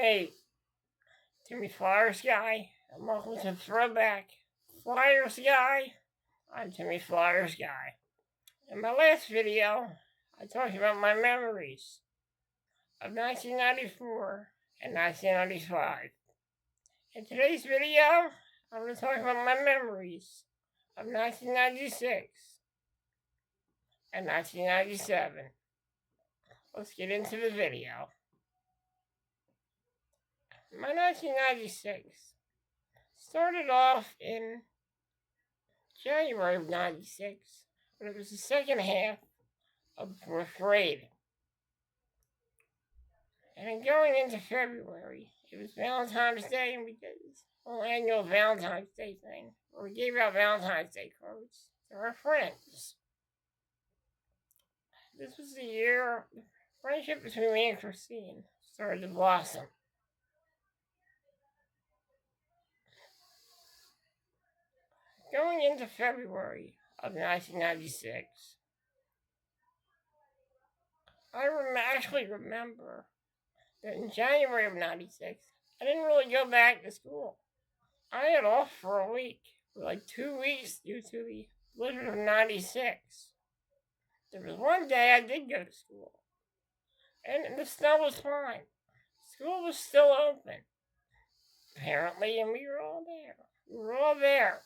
me, Flyersguy, and welcome to Throwback. Flyersguy. I'm Flyersguy. In my last video, I talked about my memories of 1994 and 1995. In today's video, I'm going to talk about my memories of 1996 and 1997. Let's get into the video. My 1996 started off in January of 96, when it was the second half of fourth grade. And then going into February, it was Valentine's Day, and we did this whole annual Valentine's Day thing, where we gave out Valentine's Day cards to our friends. This was the year the friendship between me and Christine started to blossom. Going into February of 1996, I actually remember that in January of 96, I didn't really go back to school. I had off for a week, for like 2 weeks due to the blizzard of 96. There was one day I did go to school, and the snow was fine. School was still open, apparently, and we were all there.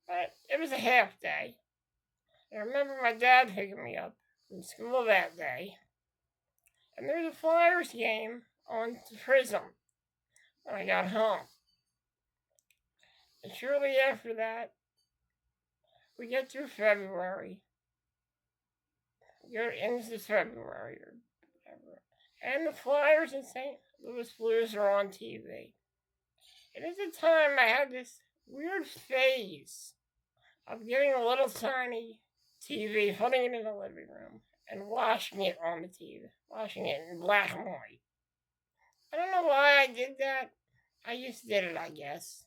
But it was a half day. I remember my dad picking me up from school that day. And there was a Flyers game on the Prism when I got home. And shortly after that, we get through February. We go into February or whatever. And the Flyers and St. Louis Blues are on TV. And at the time, I had this weird phase of getting a little tiny TV, putting it in the living room, and watching it on the TV, watching it in black and white. I don't know why I did that. I just did it, I guess.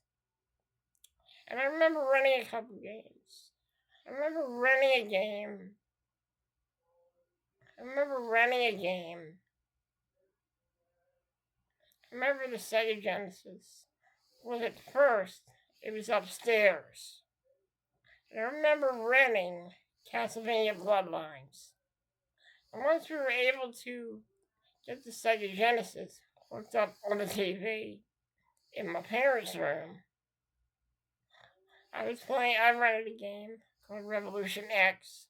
And I remember renting a couple games. I remember renting a game. I remember the Sega Genesis. Was at first, it was upstairs. And I remember renting Castlevania Bloodlines. And once we were able to get the Sega Genesis hooked up on the TV in my parents' room, I rented a game called Revolution X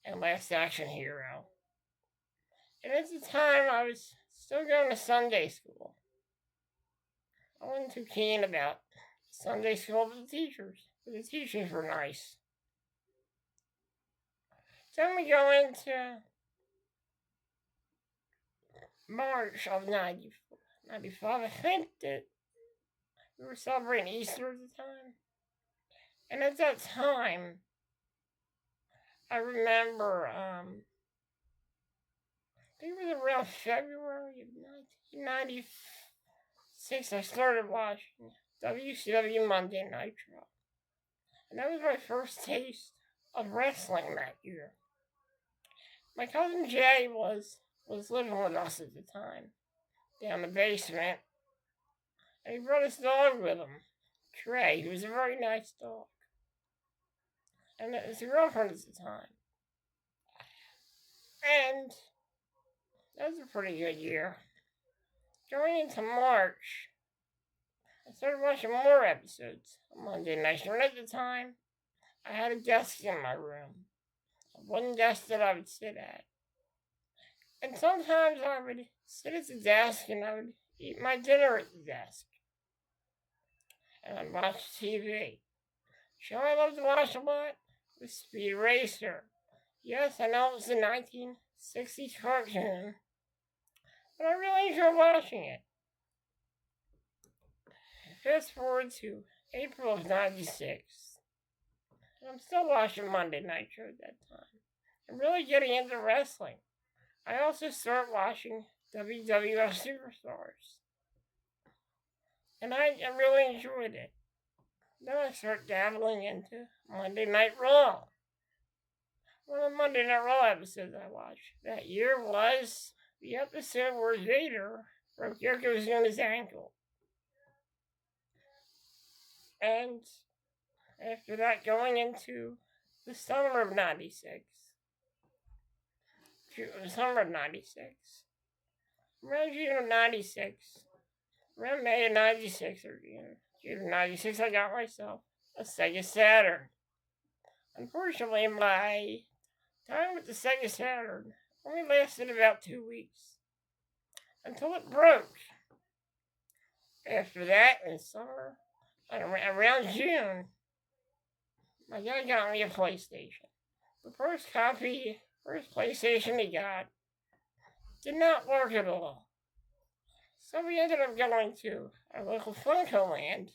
and Last Action Hero. And at the time, I was still going to Sunday school. I wasn't too keen about Sunday school with the teachers were nice. Then we go into March of 95. I think that we were celebrating Easter at the time. And at that time, I remember, I think it was around February of 1996, I started watching WCW Monday Nitro. And that was my first taste of wrestling that year. My cousin Jay was living with us at the time, down the basement. And he brought his dog with him, Trey, who was a very nice dog. And his girlfriend at the time. And that was a pretty good year. Going into March, I started watching more episodes of Monday Night. And at the time, I had a desk in my room. One desk that I would sit at. And sometimes I would sit at the desk and I would eat my dinner at the desk. And I'd watch TV. Show I loved to watch a lot was Speed Racer. Yes, I know it was a 1960s cartoon, but I really enjoyed watching it. Fast forward to April of 96. And I'm still watching Monday Nitro at that time. I'm really getting into wrestling. I also start watching WWF Superstars. And I really enjoyed it. Then I start dabbling into Monday Night Raw. One of the Monday Night Raw episodes I watched that year was the episode where Vader broke Yokozuna's ankle. And after that, going into the summer of 96. Summer of 96. Around June of 96. Around May of 96 or June of 96, I got myself a Sega Saturn. Unfortunately, my time with the Sega Saturn only lasted about 2 weeks until it broke. After that, in summer, around June, my dad got me a PlayStation. The first PlayStation he got did not work at all. So we ended up going to our local Funko Land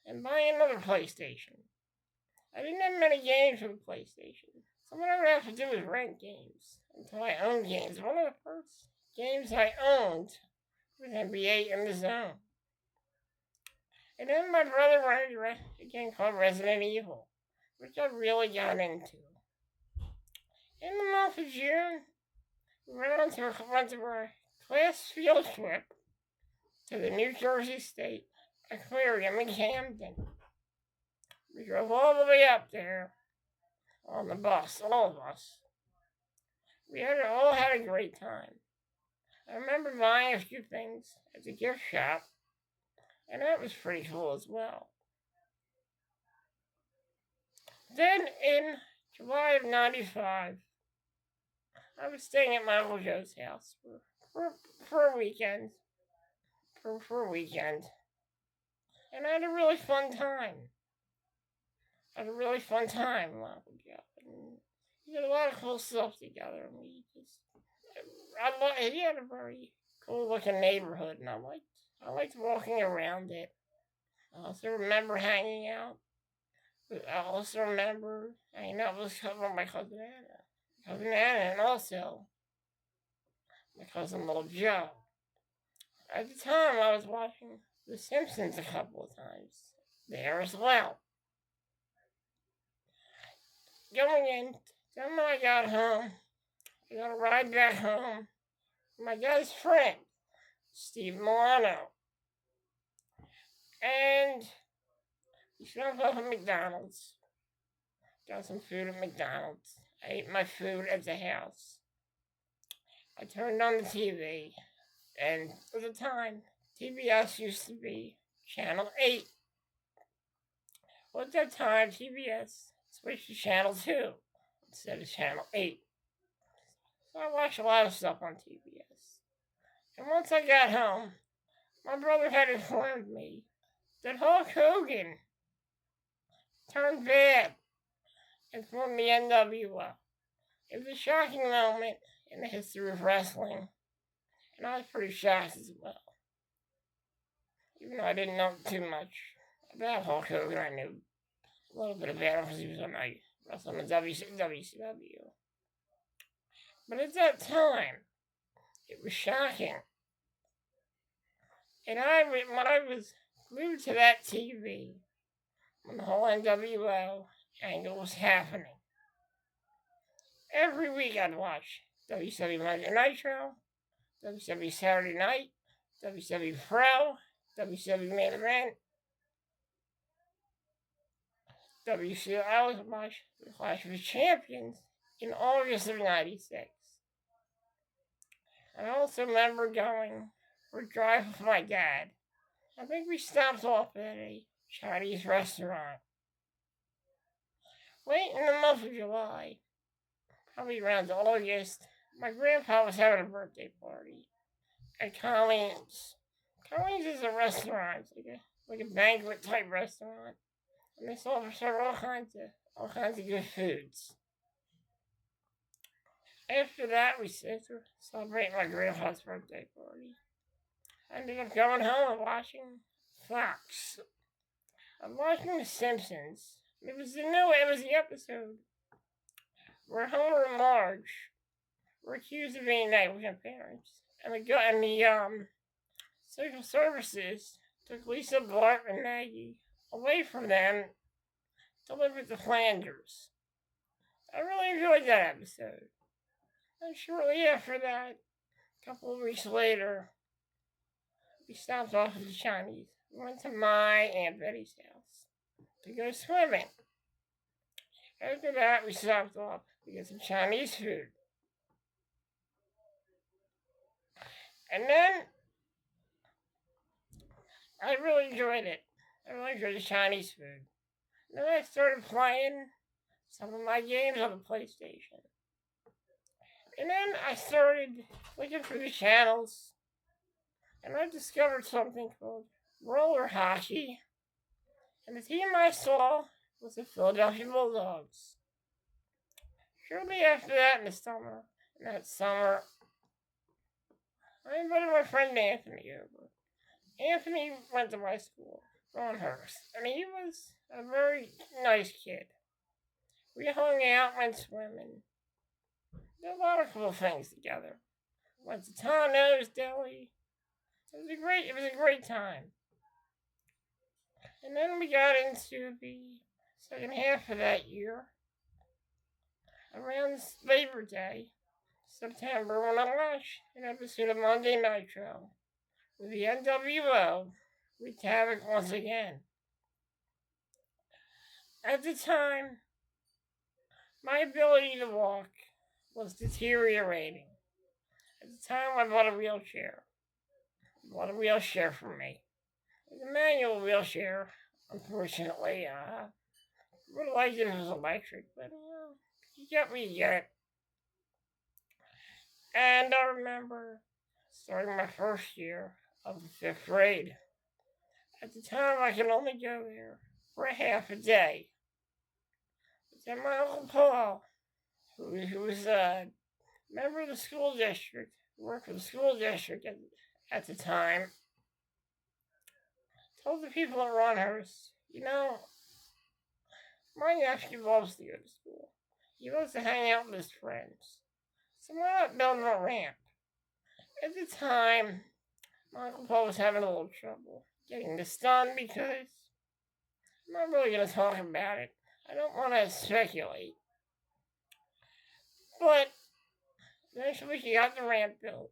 and buying another PlayStation. I didn't have many games for the PlayStation, so what I would have to do was rent games until I owned games. One of the first games I owned was NBA in the Zone. And then my brother wanted a game called Resident Evil, which I really got into. In the month of June, we went on to our class field trip to the New Jersey State Aquarium in Camden. We drove all the way up there on the bus, all of us. We all had a great time. I remember buying a few things at the gift shop, and that was pretty cool as well. Then in July of 95, I was staying at my Uncle Joe's house for a weekend. For a weekend. And I had a really fun time. I had a really fun time with Uncle Joe. And we did a lot of cool stuff together. And he had a very cool looking neighborhood, and I liked walking around it. I also remember hanging out. I also remember hanging out with my cousin Anna. And also my cousin Little Joe. At the time, I was watching The Simpsons a couple of times there as well. Then when I got home, I got a ride back home with my dad's friend, Steve Milano. And we stopped off at McDonald's. Got some food at McDonald's. I ate my food at the house. I turned on the TV, and at the time, TBS used to be Channel 8. Well, at that time, TBS switched to Channel 2 instead of Channel 8. So I watched a lot of stuff on TBS. And once I got home, my brother had informed me that Hulk Hogan turned bad and formed the NWO. It was a shocking moment in the history of wrestling, and I was pretty shocked as well. Even though I didn't know too much about Hulk Hogan, I knew a little bit about him because he was on my wrestling in WCW. But at that time, it was shocking. And when I was glued to that TV, when the whole NWO angle was happening, every week I'd watch WCW Monday Nitro, WCW Saturday Night, WCW Pro, WCW Main Event, I was watching the Clash of the Champions in August of 96. I also remember going for a drive with my dad. I think we stopped off at a Chinese restaurant. Late in the month of July, probably around August, my grandpa was having a birthday party at Colleen's. Colleen's is a restaurant, like a banquet type restaurant, and they serve all kinds of good foods. After that, we set to celebrate my grandpa's birthday party. I ended up going home and watching Fox. I'm watching The Simpsons. It was the episode where Homer and Marge were accused of being negligent parents, and the social services took Lisa, Bart, and Maggie away from them to live with the Flanders. I really enjoyed that episode. And shortly after that, a couple of weeks later, we stopped off at the Chinese. We went to my Aunt Betty's house to go swimming. After that, we stopped off to get some Chinese food. And then I really enjoyed it. I really enjoyed the Chinese food. Then I started playing some of my games on the PlayStation. And then I started looking through the channels, and I discovered something called roller hockey. And the team I saw was the Philadelphia Bulldogs. Shortly after that, that summer, I invited my friend Anthony over. Anthony went to my school, Ronhurst, and he was a very nice kid. We hung out, went swimming, did a lot of cool things together. Went to Tano's Deli. It was a great time. And then we got into the second half of that year, around Labor Day, September, when I watched an episode of Monday Nitro with the NWO wreaked havoc once again. At the time, my ability to walk was deteriorating. At the time, I bought a wheelchair. I bought a wheelchair for me. It was a manual wheelchair, unfortunately. I would have liked it if it was electric, but you get what you get. And I remember starting my first year of the 5th grade. At the time, I could only go there for a half a day. But then my Uncle Paul, who was a member of the school district, worked for the school district at the time, told the people at Ronhurst, my nephew loves to go to school. He loves to hang out with his friends. So why not build him a ramp? At the time, my Uncle Paul was having a little trouble getting this done because I'm not really going to talk about it. I don't want to speculate. But eventually he got the ramp built.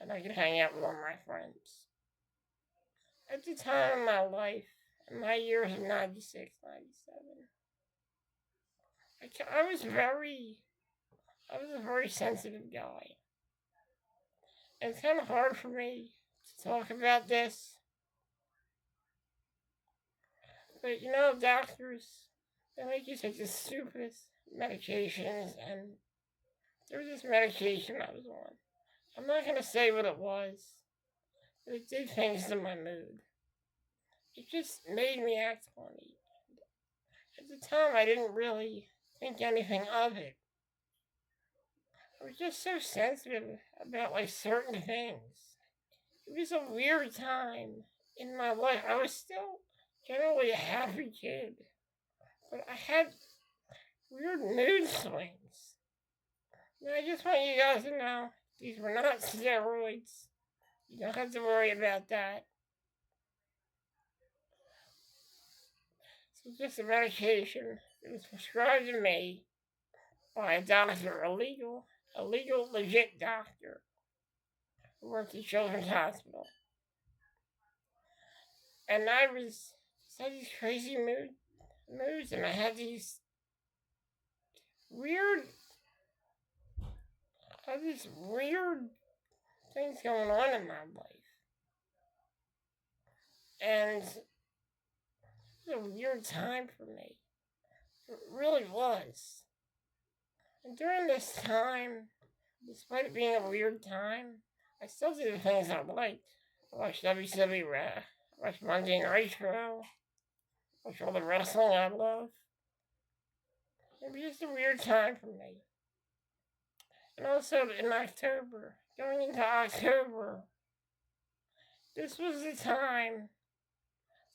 And I could hang out with all my friends. At the time of my life, in my years of 96, 97, I was a very sensitive guy. And it's kind of hard for me to talk about this. But doctors, they make you take the stupidest medications, and there was this medication I was on. I'm not going to say what it was, but it did things to my mood. It just made me act funny. At the time, I didn't really think anything of it. I was just so sensitive about certain things. It was a weird time in my life. I was still generally a happy kid, but I had weird mood swings. And I just want you guys to know, these were not steroids. You don't have to worry about that. It's just a medication that was prescribed to me by a doctor, a legal, legit doctor who worked at Children's Hospital. And I had these crazy moods, and I had these weird things going on in my life. And it was a weird time for me. It really was. And during this time, despite it being a weird time, I still did the things I liked. I watched WCW, I watched Monday Nitro, I watched all the wrestling I love. It was just a weird time for me. And also in October, going into October, this was the time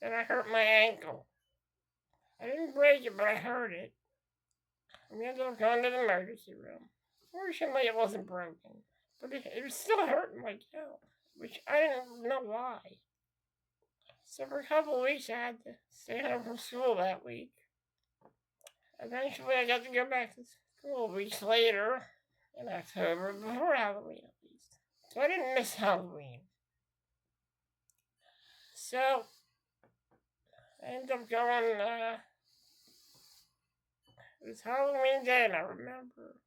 that I hurt my ankle. I didn't break it, but I hurt it. We ended up going to the emergency room. Fortunately, it wasn't broken, but it was still hurting my toe, which I didn't know why. So for a couple of weeks, I had to stay home from school that week. Eventually, I got to go back to school weeks later, in October, before Halloween at least. So I didn't miss Halloween. So I ended up going, it was Halloween day, and I remember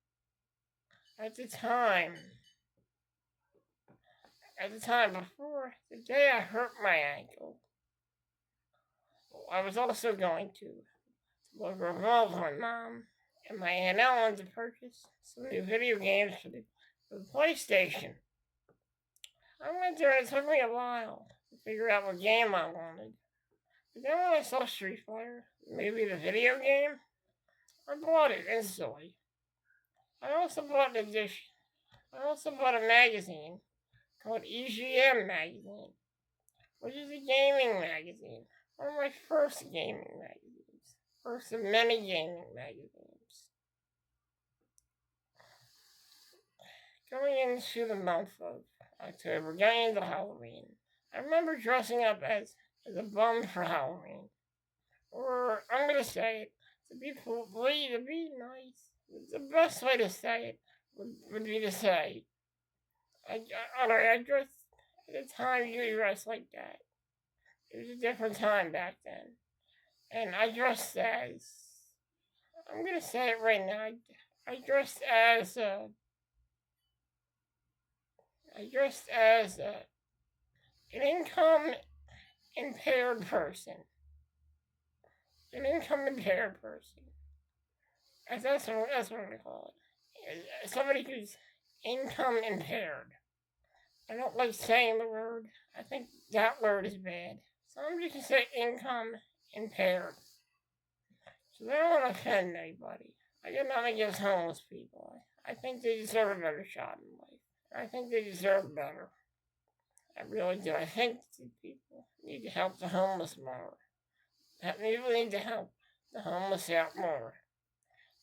at the time, before the day I hurt my ankle, I was also going to local mall with my mom and my Aunt Ellen to purchase some new video games for the PlayStation. I went there and it took me a while to figure out what game I wanted. But then when I saw Street Fighter, maybe the video game, I bought it instantly. I also bought an edition. I also bought a magazine called EGM Magazine, which is a gaming magazine. One of my first gaming magazines. First of many gaming magazines. Going into the month of October, going into Halloween, I remember dressing up as a bum for Halloween. Or, I'm going to say it, to be nice. The best way to say it would be to say, I dressed, at the time you dressed like that. It was a different time back then. And I dressed as, I'm going to say it right now, I dressed as an income impaired person. An income impaired person. That's what I call it. Somebody who's income impaired. I don't like saying the word. I think that word is bad. So I'm just going to say income impaired. So I don't want to offend anybody. I got nothing against homeless people. I think they deserve a better shot in life. I think they deserve better. I really do. I think people need to help the homeless more. People need to help the homeless out more.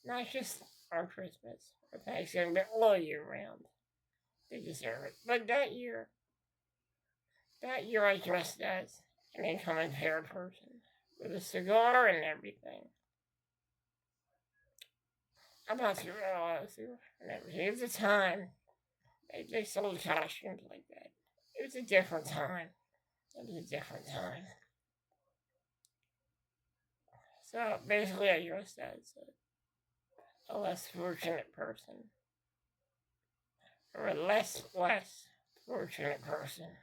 Not just on Christmas or Thanksgiving, but all year round. They deserve it. But that year I dressed as an income impaired person with a cigar and everything. I'm not sure and everything. It was a time they sold costumes like that. It was a different time. So basically, I dressed as a less fortunate person. Or a less fortunate person.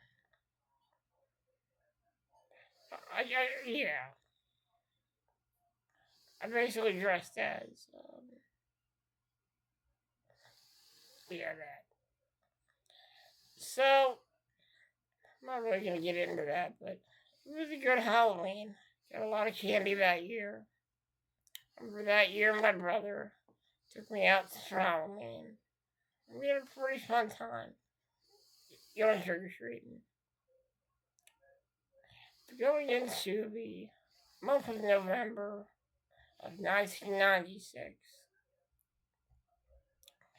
Yeah. I basically dressed as, that. So, I'm not really going to get into that, but it was a good Halloween. Got a lot of candy that year. Remember that year, my brother took me out for Halloween. We had a pretty fun time. Going trick-or-treating. Going into the month of November of 1996.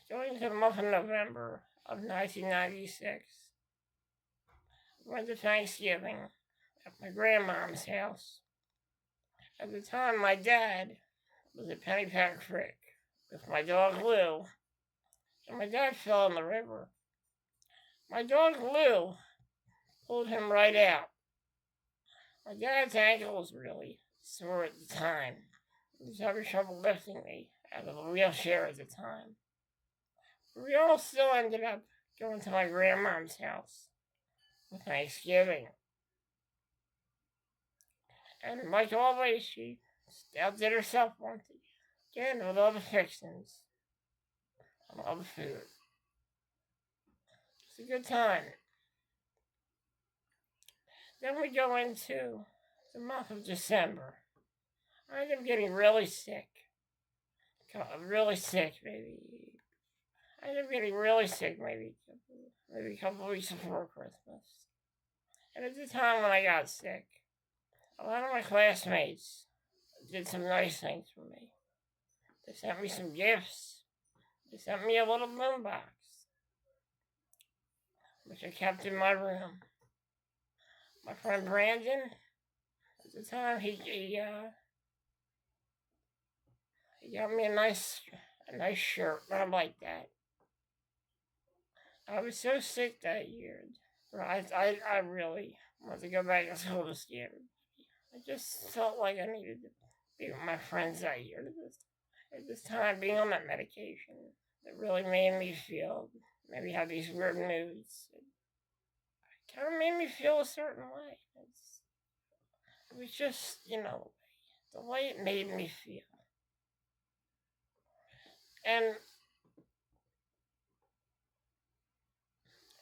Going into the month of November of 1996. Went to Thanksgiving at my grandmom's house. At the time, my dad was at Pennypack Creek with my dog Lou, and my dad fell in the river. My dog Lou pulled him right out. My dad's ankle was really sore at the time. He was having trouble lifting me out of a wheelchair at the time. We all still ended up going to my grandmom's house for Thanksgiving. And like always, she outdid herself once again with all the fixings and all the food. It's a good time. Then we go into the month of December. I ended up getting really sick. Really sick, maybe. I ended up getting really sick maybe a couple weeks before Christmas. And at the time when I got sick, a lot of my classmates did some nice things for me. They sent me some gifts. They sent me a little boombox, which I kept in my room. My friend Brandon, at the time, he got me a nice shirt. I like that. I was so sick that year. I really wanted to go back to school to see everybody. I just felt like I needed to be with my friends that year. At this time, being on that medication, it really made me feel, maybe have these weird moods. It kind of made me feel a certain way. It was just, the way it made me feel. And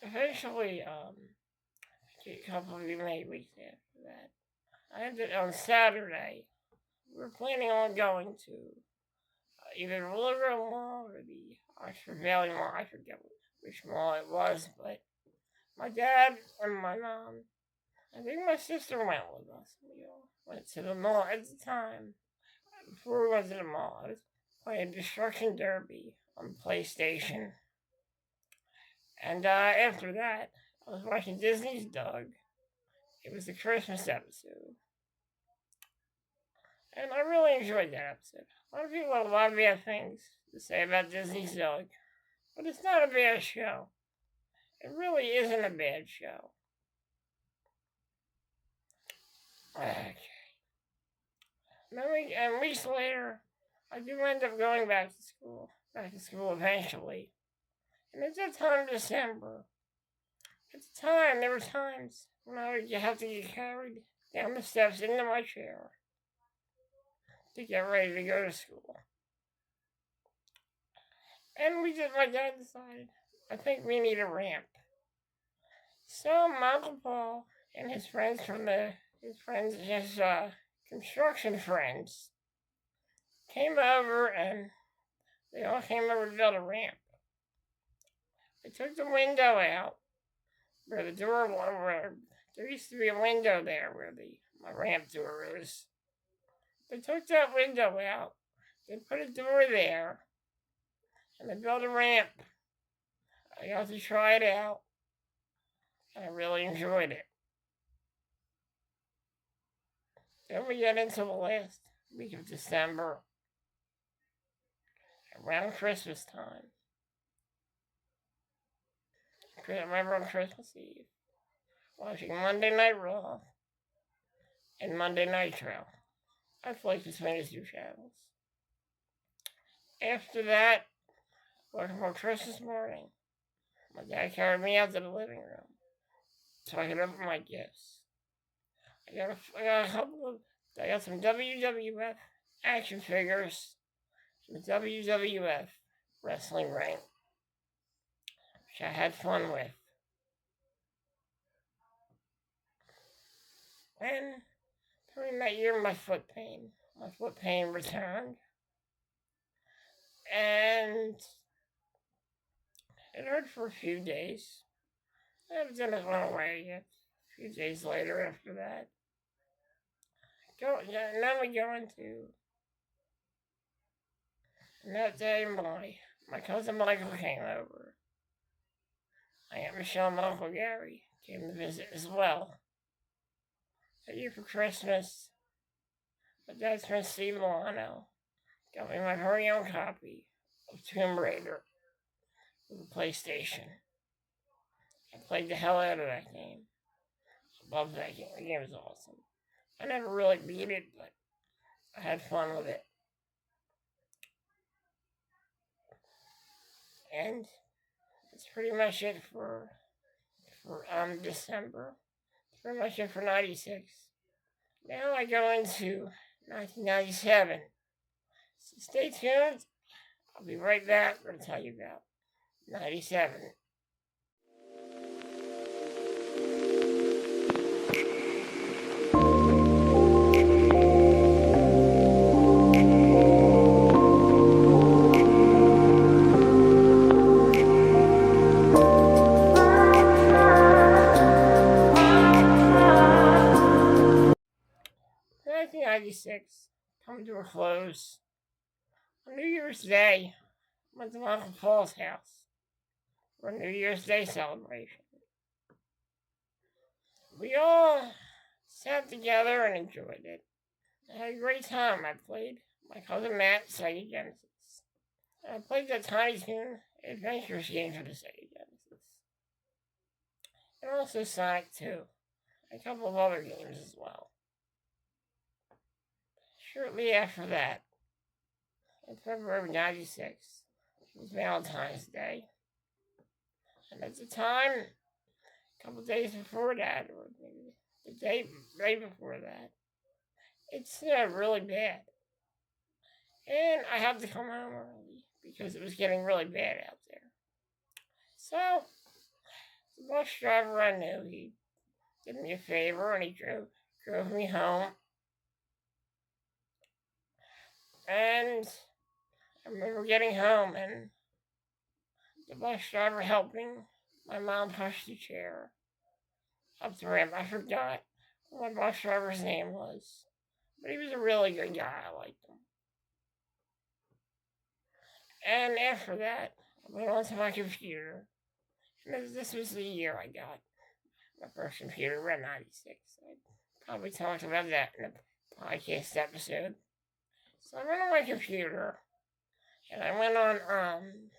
eventually, a couple of weeks after that, I ended on Saturday. We were planning on going to either the Liverpool Mall or the Oxford Valley Mall. I forget which mall it was, but my dad and my mom, I think my sister went with us. We all went to the mall at the time. Before we went to the mall, I was playing Destruction Derby on PlayStation. And after that, I was watching Disney's Doug. It was the Christmas episode. And I really enjoyed that episode. A lot of people have a lot of bad things to say about Disney's Doug. But it's not a bad show. It really isn't a bad show. Okay. And weeks later, I do end up going back to school. Back to school eventually. And it's that time of December. At the time, there were times when I would have to get carried down the steps into my chair to get ready to go to school. And my dad decided, I think we need a ramp. So my Uncle Paul and his construction friends, came over and they all came over to build a ramp. They took the window out where the door was, where there used to be a window there where my ramp door is. They took that window out, they put a door there, and they built a ramp. I got to try it out, and I really enjoyed it. Then we get into the last week of December, around Christmas time. I remember on Christmas Eve, watching Monday Night Raw and Monday Nitro. I flicked between the two channels. After that, working on Christmas morning, my dad carried me out to the living room so I could open my gifts. I got some WWF action figures from the WWF wrestling ring, which I had fun with. And during that year, my foot pain returned. And it hurt for a few days. And then it went away a few days later after that. And then we go into... And that day, my cousin Michael came over. My Aunt Michelle and Uncle Gary came to visit as well. That year for Christmas, my dad's friend Steve Milano got me my very own copy of Tomb Raider for the PlayStation. I played the hell out of that game. I loved that game. The game was awesome. I never really beat it, but I had fun with it. And that's pretty much it for December. That's pretty much it for 96. Now I go into 1997. So stay tuned. I'll be right back. I'm going to tell you about 97. Coming to a close. On New Year's Day, I went to my Uncle Paul's house for a New Year's Day celebration. We all sat together and enjoyed it. I had a great time. I played my cousin Matt Sega Genesis. And I played the Tiny Toon Adventures game for the Sega Genesis. and also Sonic 2, and a couple of other games as well. Shortly after that, in February of '96, it was Valentine's Day, and at the time, a couple of days before that, or maybe the day before that, it snowed really bad. And I had to come home early because it was getting really bad out there. So, the bus driver I knew, he did me a favor and he drove me home. And I remember getting home and the bus driver helping my mom push the chair up the ramp. I forgot what my bus driver's name was, but he was a really good guy. I liked him. And after that, I went onto my computer. And this was the year I got my first computer, around '96. I probably talked about that in a podcast episode. So I went on my computer and I went on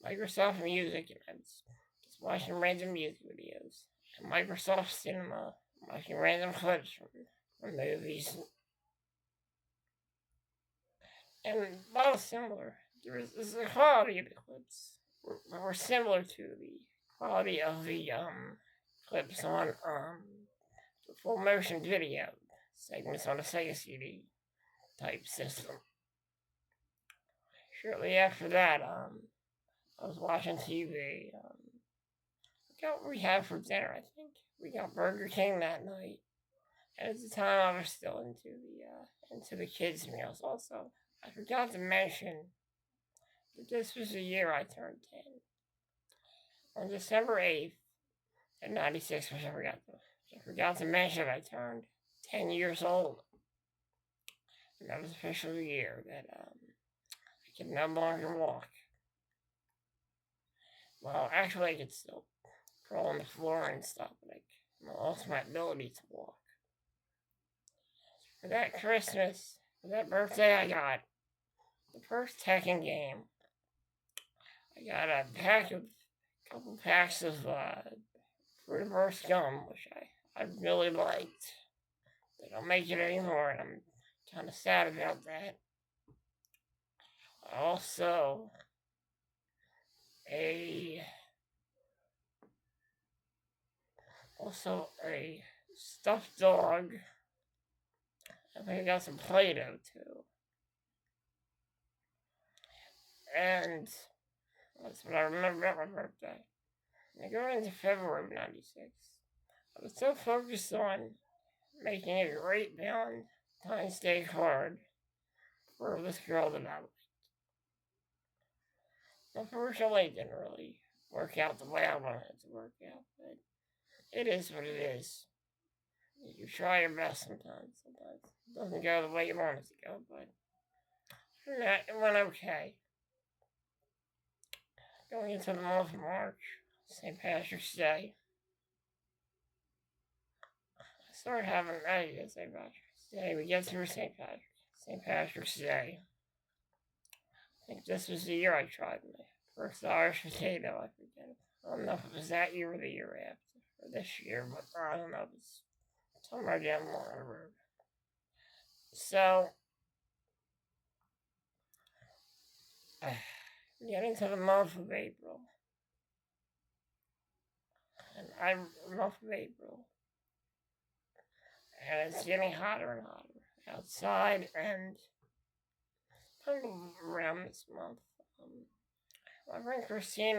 Microsoft Music and I was just watching random music videos. And Microsoft Cinema, watching random clips from movies. And both similar. The quality of the clips were similar to the quality of the clips on the full motion video segments on a Sega CD type system. Shortly after that, I was watching TV. What we had for dinner, I think. We got Burger King that night. And at the time, I was still into the kids' meals also. I forgot to mention that this was the year I turned 10. On December 8th, in '96, which I forgot to mention, I turned 10 years old. And that was officially the year that I could no longer walk. Well, actually, I could still crawl on the floor and stuff, but I lost my ability to walk. For that Christmas, for that birthday, I got the first Tekken game. I got a couple packs of Fruit Burst gum, which I really liked. They don't make it anymore, and I'm kind of sad about that. Also, a stuffed dog. I think I got some Play-Doh too. And that's what I remember about my birthday. And going into February of '96, I was so focused on making a great Valentine's Day card for this girl that I liked. Unfortunately, it didn't really work out the way I wanted it to work out, but it is what it is. You try your best sometimes. Sometimes it doesn't go the way you want it to go, but it went okay. Going into the month of March, St. Patrick's Day. I started having St. Patrick's Day. We get through St. Patrick's Day. I think this was the year I tried my first Irish potato. I forget. I don't know if it was that year or the year after, or this year, but I don't know. It was somewhere down the road. So, getting to the month of April. And month of April. And it's getting hotter and hotter outside, and kind of around this month. My friend Christine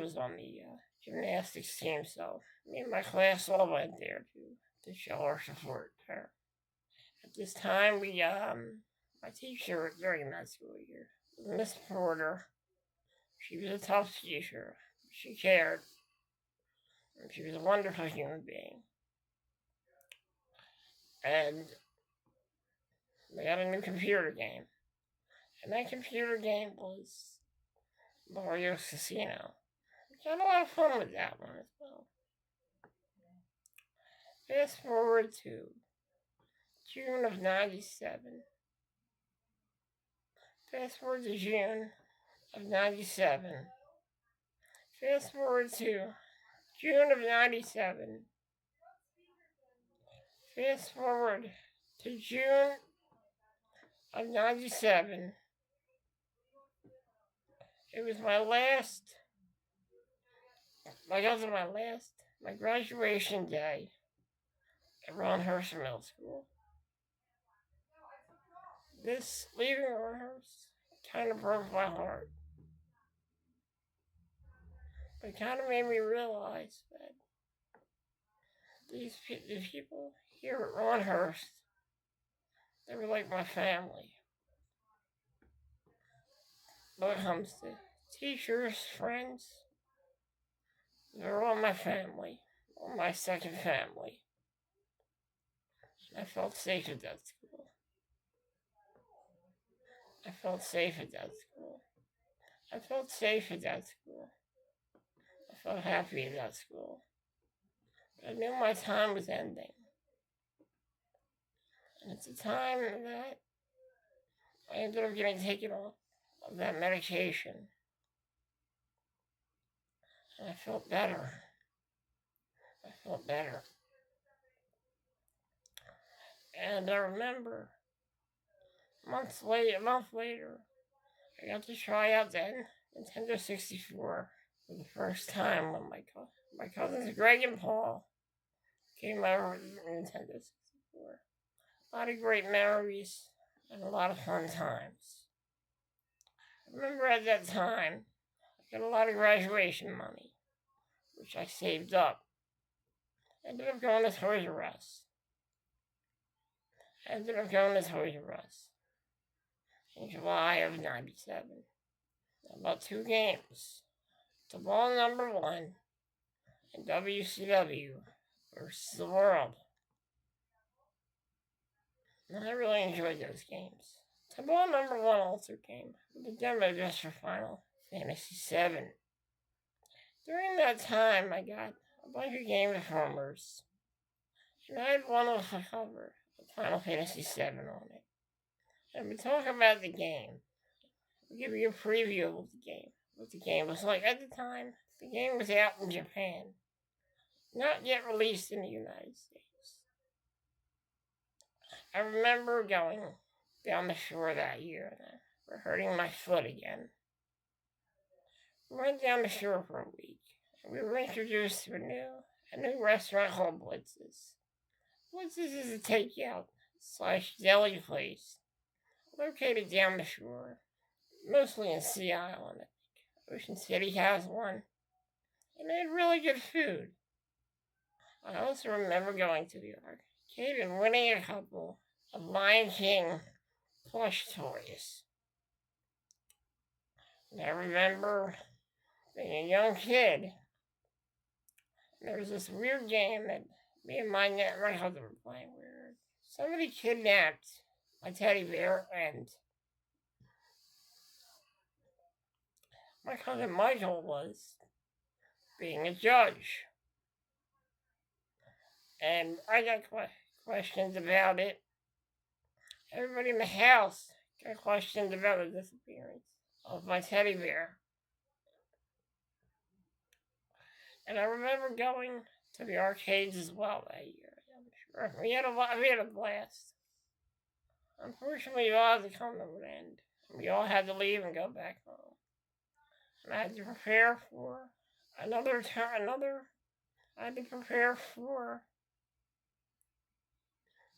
was on the gymnastics team, so me and my class all went there to show our support to her. At this time, my teacher during that school year was Miss Porter. She was a tough teacher. She cared. And she was a wonderful human being. And they got a new computer game. And that computer game was Mario's Casino. We had a lot of fun with that one as well. Fast forward to June of '97. Fast forward to June of '97. Fast forward to June of 97. Fast forward to June of 97. It was my graduation day at Ronhurst Middle School. This leaving Ronhurst kind of broke my heart. It kind of made me realize that these people here at Ronhurst, they were like my family. When it comes to teachers, friends, they're all my family, all my second family. I felt safe at that school. I felt safe at that school. I felt safe at that school. I felt happy at that school. I knew my time was ending. And it's a time that I ended up getting taken off of that medication. And I felt better. I felt better. And I remember a month later, I got to try out the Nintendo 64 for the first time when my cousins Greg and Paul came over with the Nintendo 64. A lot of great memories and a lot of fun times. I remember at that time, I got a lot of graduation money, which I saved up. I ended up going to Toys R Us. in July of 97. About 2 games. The ball number 1 and WCW versus the World. And I really enjoyed those games. The ball number 1 also came with a demo just for Final Fantasy VII. During that time, I got a bunch of Game Informers. And I had one with a cover of Final Fantasy VII on it. And we talk about the game. We'll give you a preview of the game. What the game was like at the time. The game was out in Japan. Not yet released in the United States. I remember going down the shore that year and hurting my foot again. We went down the shore for a week. And we were introduced to a new restaurant called Blitz's. Blitz's is a takeout / deli place located down the shore, mostly in Sea Island. Ocean City has one, and they had really good food. I also remember going to the arcade and winning a couple of Lion King plush toys. And I remember being a young kid. There was this weird game that me and my cousin were playing where somebody kidnapped my teddy bear and my cousin Michael was being a judge. And I got questions about it. Everybody in the house got questions about the disappearance of my teddy bear. And I remember going to the arcades as well that year. I'm sure we had a blast. Unfortunately, it all had to come to an end. We all had to leave and go back home. And I had to prepare for I had to prepare for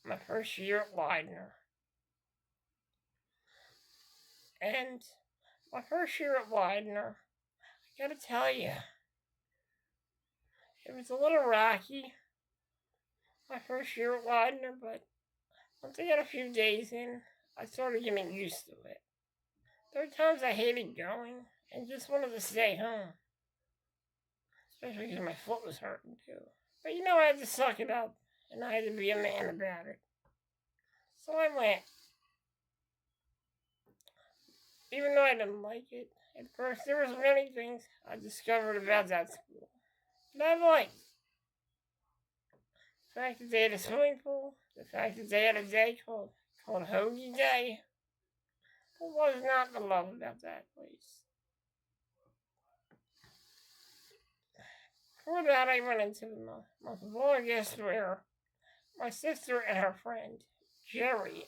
my first year at Widener. And my first year at Widener, I gotta tell you, it was a little rocky, my first year at Widener, but once I got a few days in, I started getting used to it. There were times I hated going and just wanted to stay home. Especially because my foot was hurting too. But I had to suck it up, and I had to be a man about it. So I went. Even though I didn't like it, at first there was many things I discovered about that school that I liked. The fact that they had a swimming pool, the fact that they had a day called Hoagie Day. What was not to love about that place? Before that, I went into the month of August where my sister and her friend, Jerry,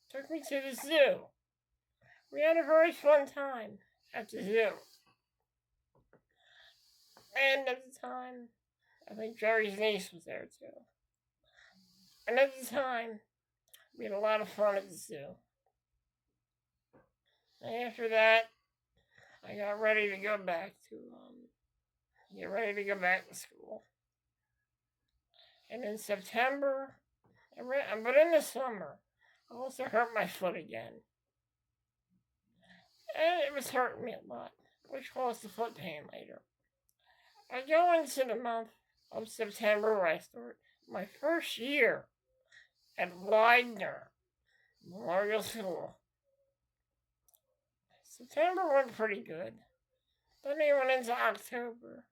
took me to the zoo. We had a very fun time at the zoo. And at the time, I think Jerry's niece was there too. And at the time, we had a lot of fun at the zoo. And after that, I got ready to go back to school. And in September, but in the summer, I also hurt my foot again. And it was hurting me a lot, which caused the foot pain later. I go into the month of September where I start my first year at Widener Memorial School. September went pretty good. Then I went into October.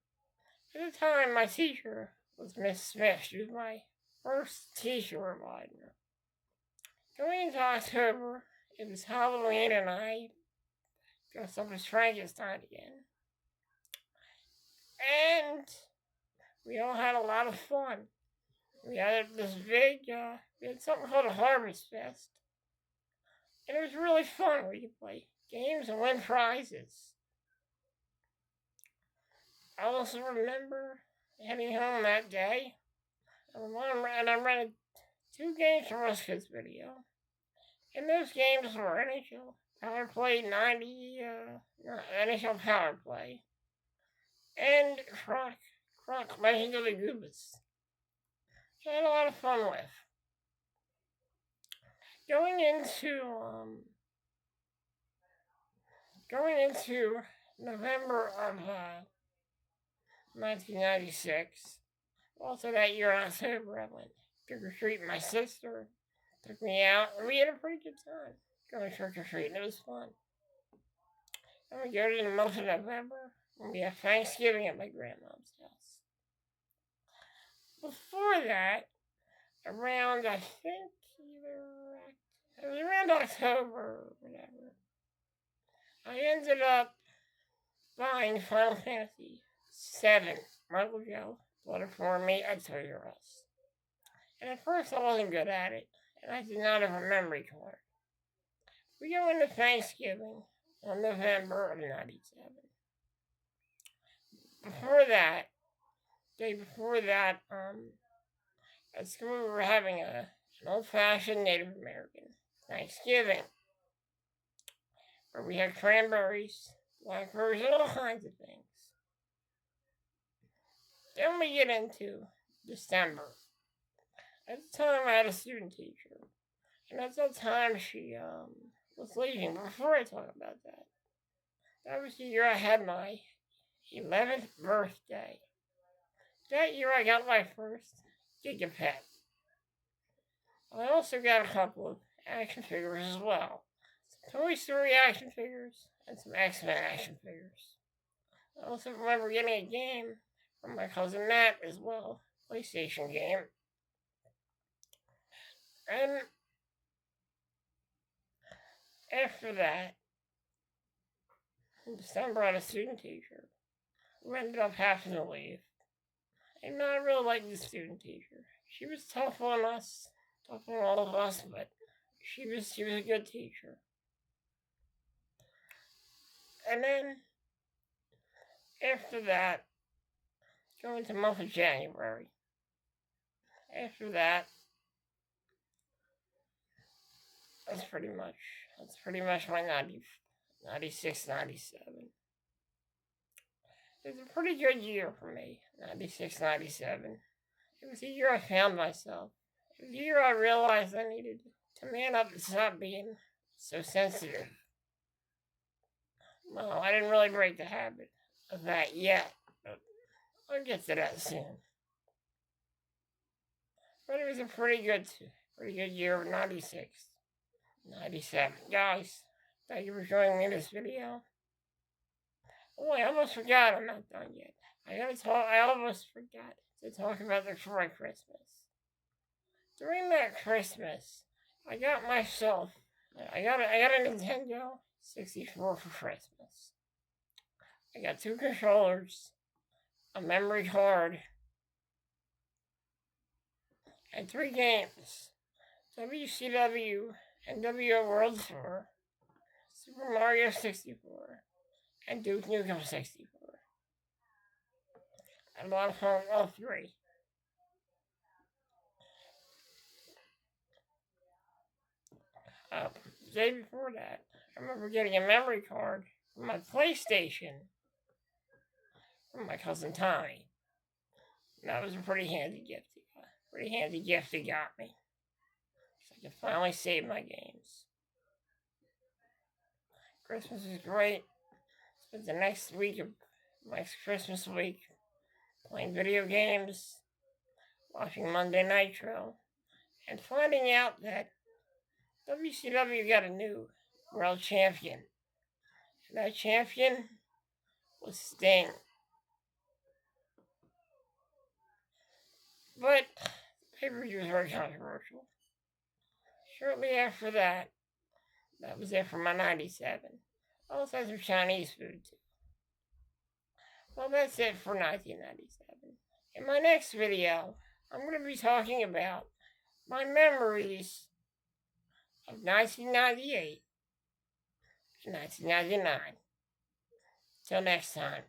At the time, my teacher was Miss Smith. She was my first teacher at Widener. Going into October, it was Halloween and I dressed up as Frankenstein again. And we all had a lot of fun. We had we had something called a Harvest Fest. And it was really fun. We could play games and win prizes. I also remember heading home that day. And I rented 2 games from Ruska's video. And those games were NHL Power Play 90, NHL Power Play, and Croc Legend of the Goobas. Which I had a lot of fun with. Going into November of 1996, also that year in October, I went trick-or-treating. My sister took me out, and we had a pretty good time going trick-or-treating. It was fun. And we go to the month of November, and we have Thanksgiving at my grandmom's house. Before that, around, I think, it was around October or whatever, I ended up buying Final Fantasy VII, Michael Joe bought it for me at Toys R Us. And at first I wasn't good at it, and I did not have a memory card. We go into Thanksgiving on November of 97. Day before that, at school we were having an old-fashioned Native American Thanksgiving, where we had cranberries, blackberries, and all kinds of things. Then we get into December. At the time, I had a student teacher, and at that time she was leaving. Before I talk about that, that was the year I had my 11th birthday. That year, I got my first Gigapet. I also got a couple of action figures as well. Some Toy Story action figures and some X-Men action figures. I also remember getting a game from my cousin Matt as well, PlayStation game. And after that, in December, I had a student teacher who ended up having to leave. And I really liked the student teacher. She was tough on us, tough on all of us, but she was a good teacher. And then, after that, going to the month of January. After that, that's pretty much my 96, 97. It was a pretty good year for me, 96, 97. It was the year I found myself. It was the year I realized I needed to man up and stop being so sensitive. Well, I didn't really break the habit of that yet, but I'll get to that soon. But it was a pretty good year of 96, 97. Guys, thank you for joining me in this video. Oh, I almost forgot I'm not done yet. I almost forgot to talk about the Troy Christmas. During that Christmas, I got a Nintendo 64 for Christmas. I got 2 controllers, a memory card, and 3 games: WCW and WO World Tour, Super Mario 64, and Duke Nukem 64. I had a lot of fun with all 3. The day before that, I remember getting a memory card from my PlayStation from my cousin Tommy. And that was a pretty handy gift. Pretty handy gift he got me. So I could finally save my games. Christmas is great. Spent the next Christmas week playing video games, watching Monday Nitro, and finding out that WCW got a new world champion. And that champion was Sting. But the pay-per-view was very controversial. Shortly after that was it for my 97. I also had some Chinese food too. Well, that's it for 1997. In my next video, I'm going to be talking about my memories of 1998 to 1999. Till next time.